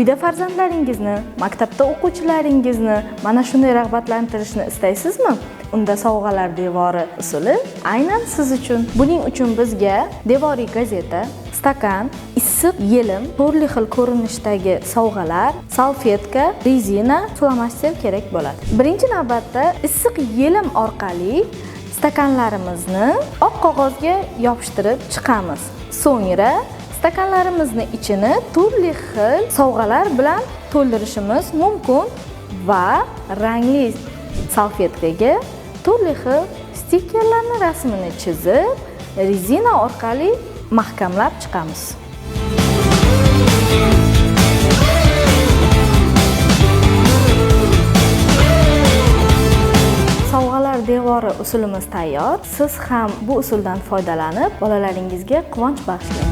Uyda farzandlaringizni, maktabda o'quvchilaringizni mana shunday rag'batlantirishni istaysizmi? Unda sovg'alar devori usuli aynan siz uchun. Buning uchun bizga devoriy gazeta, stakan, issiq yelim, turli xil ko'rinishdagi sovg'alar, salfetka, rezina, flomaster kerak bo'ladi. Birinchi navbatda issiq yelim orqali stakanlarimizni oq qog'ozga yopishtirib chiqamiz. So'ngra stakanlarimizni ichini turli xil sovg'alar bilan to'ldirishimiz mumkin va rangli salfetkaga turli xil stikerlarning rasmini chizib, rezina orqali mahkamlab chiqamiz. Sovg'alar devori usulimiz tayyor. Siz ham bu usuldan foydalanib, bolalaringizga quvonch bag'ishlang.